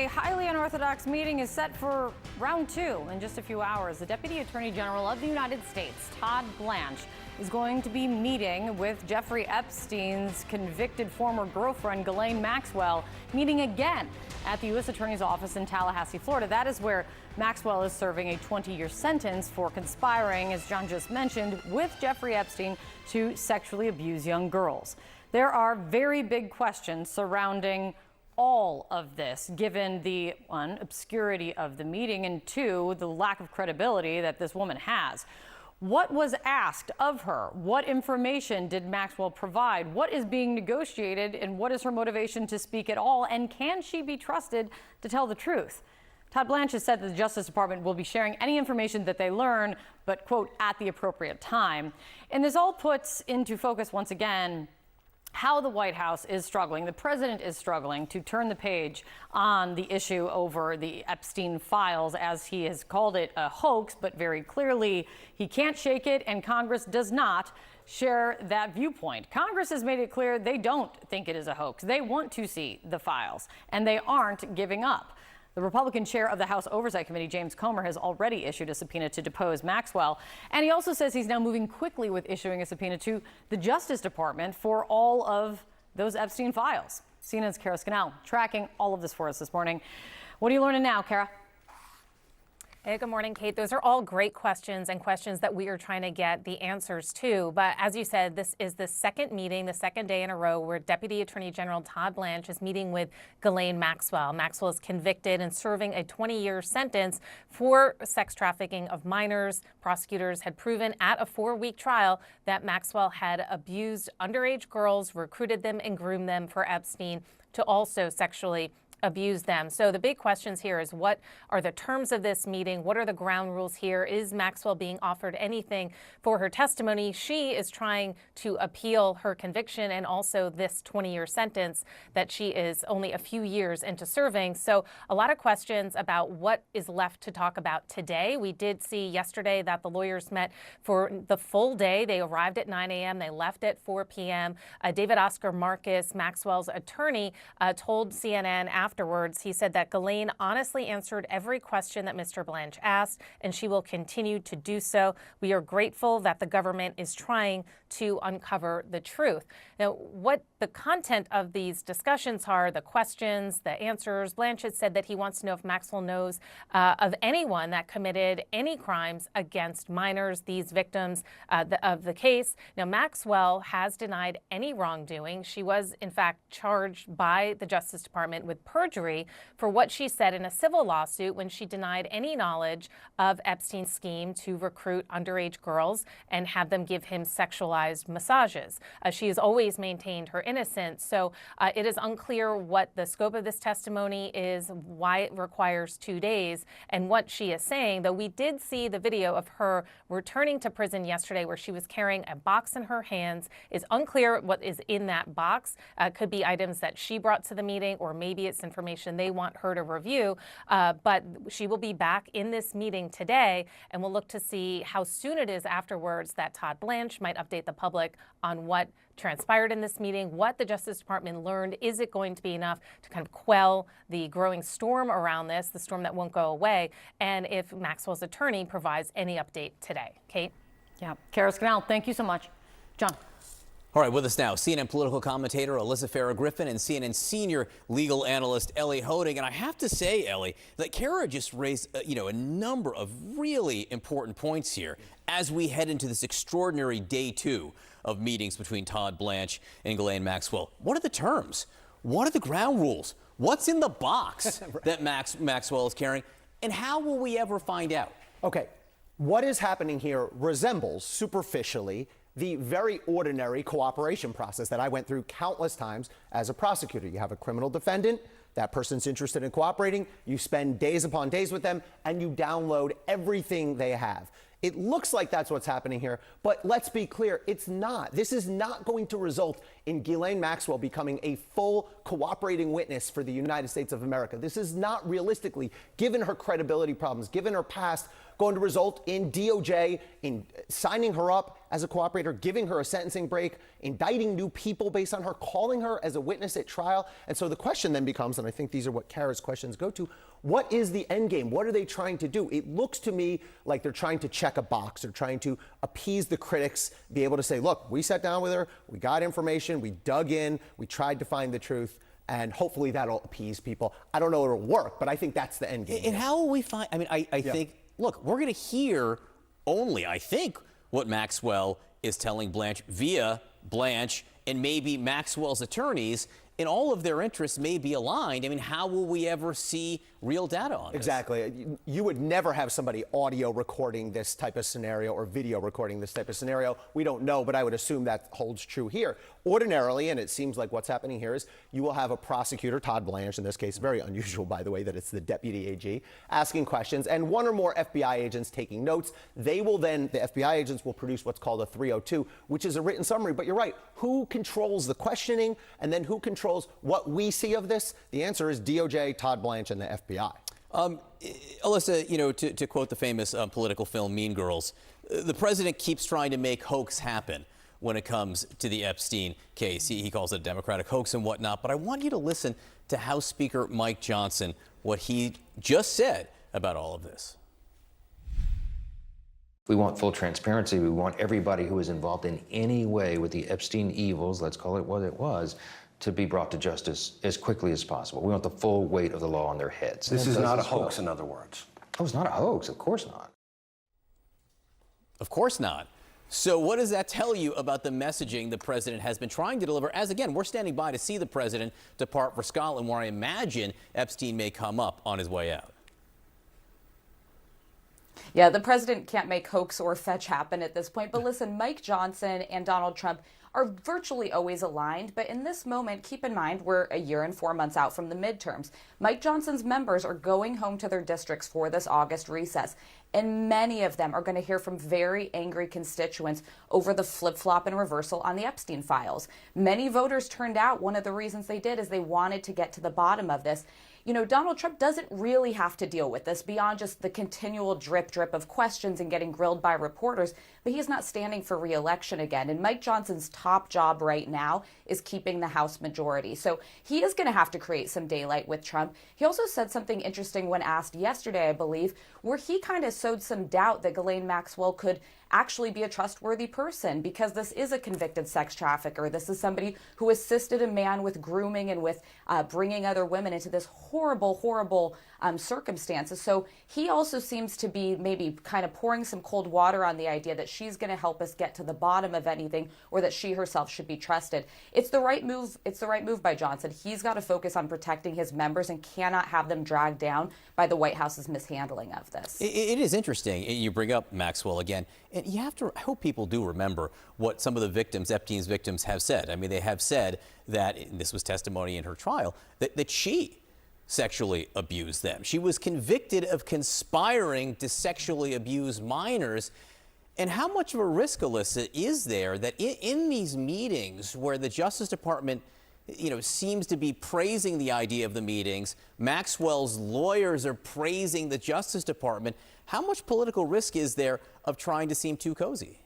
a highly unorthodox meeting is set for round two in just a few hours. The Deputy Attorney General of the United States, Todd Blanche, is going to be meeting with Jeffrey Epstein's convicted former girlfriend, Ghislaine Maxwell, meeting again at the U.S. Attorney's Office in Tallahassee, Florida. That is where Maxwell is serving a 20-year sentence for conspiring, as John just mentioned, with Jeffrey Epstein to sexually abuse young girls. There are very big questions surrounding all of this, given the, one, obscurity of the meeting, and two, the lack of credibility that this woman has. What was asked of her? What information did Maxwell provide? What is being negotiated, and what is her motivation to speak at all? And can she be trusted to tell the truth? Todd Blanche has said that the Justice Department will be sharing any information that they learn, but, quote, at the appropriate time. And this all puts into focus, once again, how the White House is struggling, the president is struggling to turn the page on the issue over the Epstein files, as he has called it a hoax, but very clearly he can't shake it, and Congress does not share that viewpoint. Congress has made it clear they don't think it is a hoax. They want to see the files, and they aren't giving up. The Republican chair of the House Oversight Committee, James Comer, has already issued a subpoena to depose Maxwell. And he also says he's now moving quickly with issuing a subpoena to the Justice Department for all of those Epstein files. CNN's Kara Scannell tracking all of this for us this morning. What are you learning now, Kara? Hey, good morning, Kate. Those are all great questions, and questions that we are trying to get the answers to. But as you said, this is the second meeting, the second day in a row, where Deputy Attorney General Todd Blanche is meeting with Ghislaine Maxwell. Maxwell is convicted and serving a 20-year sentence for sex trafficking of minors. Prosecutors had proven at a 4-week trial that Maxwell had abused underage girls, recruited them and groomed them for Epstein to also sexually abuse them. So the big questions here is, what are the terms of this meeting? What are the ground rules here? Is Maxwell being offered anything for her testimony? She is trying to appeal her conviction and also this 20-year sentence that she is only a few years into serving. So a lot of questions about what is left to talk about today. We did see yesterday that the lawyers met for the full day. They arrived at 9 a.m. They left at 4 p.m. David Oscar Marcus, Maxwell's attorney, told CNN afterwards, he said that Ghislaine honestly answered every question that Mr. Blanche asked, and she will continue to do so. We are grateful that the government is trying to uncover the truth. Now, what the content of these discussions are, the questions, the answers, Blanche has said that he wants to know if Maxwell knows of anyone that committed any crimes against minors, these victims of the case. Now, Maxwell has denied any wrongdoing. She was, in fact, charged by the Justice Department with perjury for what she said in a civil lawsuit when she denied any knowledge of Epstein's scheme to recruit underage girls and have them give him sexualized massages. She has always maintained her innocence, so it is unclear what the scope of this testimony is, why it requires 2 days, and what she is saying, though we did see the video of her returning to prison yesterday where she was carrying a box in her hands. It's unclear what is in that box. Could be items that she brought to the meeting, or maybe it's information they want her to review, but she will be back in this meeting today, and we'll look to see how soon it is afterwards that Todd Blanche might update the public on what transpired in this meeting, what the Justice Department learned. Is it going to be enough to kind of quell the growing storm around this, the storm that won't go away, and if Maxwell's attorney provides any update today. Kate? Yeah. Kara Scannell, thank you so much. John? All right, with us now, CNN political commentator Alyssa Farah-Griffin and CNN senior legal analyst Ellie Holding. And I have to say, Ellie, that Kara just raised, a number of really important points here as we head into this extraordinary day 2 of meetings between Todd Blanche and Ghislaine Maxwell. What are the terms? What are the ground rules? What's in the box that Maxwell is carrying? And how will we ever find out? Okay, what is happening here resembles superficially the very ordinary cooperation process that I went through countless times as a prosecutor. You have a criminal defendant, that person's interested in cooperating, you spend days upon days with them, and you download everything they have. It looks like that's what's happening here, but let's be clear, it's not. This is not going to result in Ghislaine Maxwell becoming a full cooperating witness for the United States of America. This is not realistically, given her credibility problems, given her past, going to result in DOJ in signing her up as a cooperator, giving her a sentencing break, indicting new people based on her, calling her as a witness at trial. And so the question then becomes, and I think these are what Kara's questions go to, what is the end game? What are they trying to do? It looks to me like they're trying to check a box. They're trying to appease the critics, be able to say, look, we sat down with her, we got information, we dug in, we tried to find the truth. And hopefully that'll appease people. I don't know if it'll work, but I think that's the end game. And how will we find, I mean, I think, look, we're going to hear only, I think, what Maxwell is telling Blanche via Blanche and maybe Maxwell's attorneys, and all of their interests may be aligned. I mean, how will we ever see real data on this? Exactly. You would never have somebody audio recording this type of scenario or video recording this type of scenario. We don't know, but I would assume that holds true here. Ordinarily, and it seems like what's happening here is you will have a prosecutor, Todd Blanche, in this case, very unusual, by the way, that it's the deputy AG, asking questions, and one or more FBI agents taking notes. They will then, the FBI agents will produce what's called a 302, which is a written summary. But you're right. Who controls the questioning, and then who controls what we see of this? The answer is DOJ, Todd Blanche, and the FBI. Alyssa, you know, to quote the famous political film Mean Girls, the president keeps trying to make hoax happen when it comes to the Epstein case. He calls it a Democratic hoax and whatnot. But I want you to listen to House Speaker Mike Johnson, what he just said about all of this. We want full transparency. We want everybody who was involved in any way with the Epstein evils, let's call it what it was, to be brought to justice as quickly as possible. We want the full weight of the law on their heads. This is not a hoax, in other words. Oh, it's not a hoax. Of course not. Of course not. So what does that tell you about the messaging the president has been trying to deliver? As again, we're standing by to see the president depart for Scotland, where I imagine Epstein may come up on his way out. Yeah, the president can't make hoax or fetch happen at this point. But listen, Mike Johnson and Donald Trump are virtually always aligned. But in this moment, keep in mind, we're a year and 4 months out from the midterms. Mike Johnson's members are going home to their districts for this August recess. And many of them are going to hear from very angry constituents over the flip-flop and reversal on the Epstein files. Many voters turned out. One of the reasons they did is they wanted to get to the bottom of this. You know, Donald Trump doesn't really have to deal with this beyond just the continual drip of questions and getting grilled by reporters, but he's not standing for re-election again. And Mike Johnson's top job right now is keeping the House majority. So he is going to have to create some daylight with Trump. He also said something interesting when asked yesterday, I believe, where he kind of sowed some doubt that Ghislaine Maxwell could actually be a trustworthy person, because this is a convicted sex trafficker. This is somebody who assisted a man with grooming and with bringing other women into this horrible circumstances. So he also seems to be maybe kind of pouring some cold water on the idea that she's going to help us get to the bottom of anything, or that she herself should be trusted. It's the right move. It's the right move by Johnson. He's got to focus on protecting his members and cannot have them dragged down by the White House's mishandling of this. It is interesting. You bring up Maxwell again, and you have to, I hope people do remember what some of the victims, Epstein's victims, have said. I mean, they have said that, and this was testimony in her trial, that she sexually abused them. She was convicted of conspiring to sexually abuse minors. And how much of a risk, Alyssa, is there that in these meetings where the Justice Department, you know, seems to be praising the idea of the meetings, Maxwell's lawyers are praising the Justice Department, how much political risk is there of trying to seem too cozy?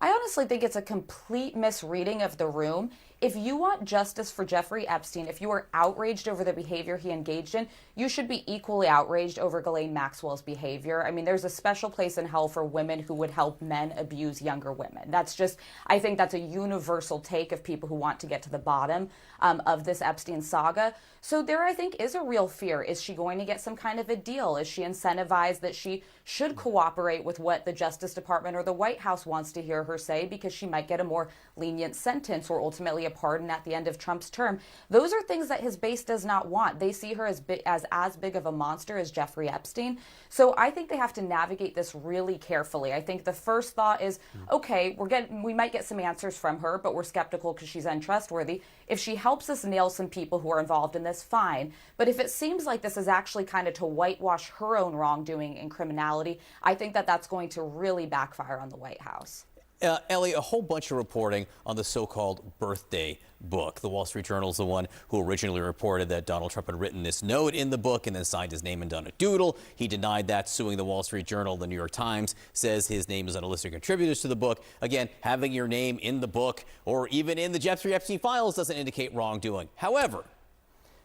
I honestly think it's a complete misreading of the room. If you want justice for Jeffrey Epstein, if you are outraged over the behavior he engaged in, you should be equally outraged over Ghislaine Maxwell's behavior. I mean, there's a special place in hell for women who would help men abuse younger women. That's just, I think that's a universal take of people who want to get to the bottom of this Epstein saga. So there, I think, is a real fear. Is she going to get some kind of a deal? Is she incentivized that she should cooperate with what the Justice Department or the White House wants to hear her say, because she might get a more lenient sentence or ultimately a pardon at the end of Trump's term? Those are things that his base does not want. They see her as big of a monster as Jeffrey Epstein. So I think they have to navigate this really carefully. I think the first thought is, okay, we might get some answers from her, but we're skeptical because she's untrustworthy. If she helps us nail some people who are involved in this, fine. But if it seems like this is actually kind of to whitewash her own wrongdoing and criminality, I think that that's going to really backfire on the White House. Ellie, a whole bunch of reporting on the so-called birthday book. The Wall Street Journal is the one who originally reported that Donald Trump had written this note in the book and then signed his name and done a doodle. He denied that, suing the Wall Street Journal. The New York Times says his name is on a list of contributors to the book. Again, having your name in the book or even in the Jeffrey Epstein files doesn't indicate wrongdoing. However,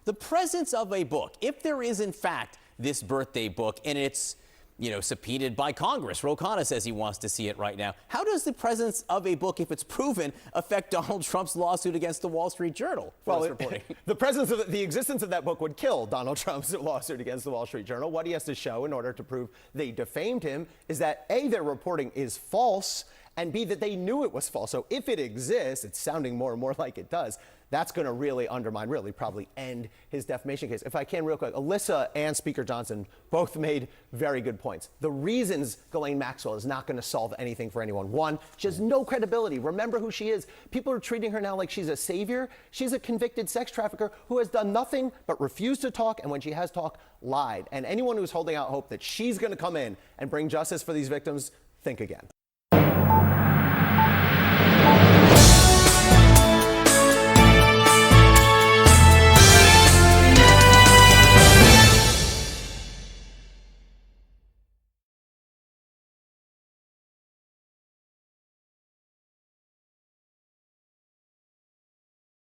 the presence of a book, if there is in fact this birthday book and it's subpoenaed by Congress. Ro Khanna says he wants to see it right now. How does the presence of a book, if it's proven, affect Donald Trump's lawsuit against the Wall Street Journal? Well, the existence of that book would kill Donald Trump's lawsuit against the Wall Street Journal. What he has to show in order to prove they defamed him is that A, their reporting is false, and B, that they knew it was false. So if it exists, it's sounding more and more like it does. That's going to really undermine, probably end his defamation case. If I can, real quick, Alyssa and Speaker Johnson both made very good points. The reasons Ghislaine Maxwell is not going to solve anything for anyone. One, she has no credibility. Remember who she is. People are treating her now like she's a savior. She's a convicted sex trafficker who has done nothing but refused to talk, and when she has talked, lied. And anyone who's holding out hope that she's going to come in and bring justice for these victims, think again.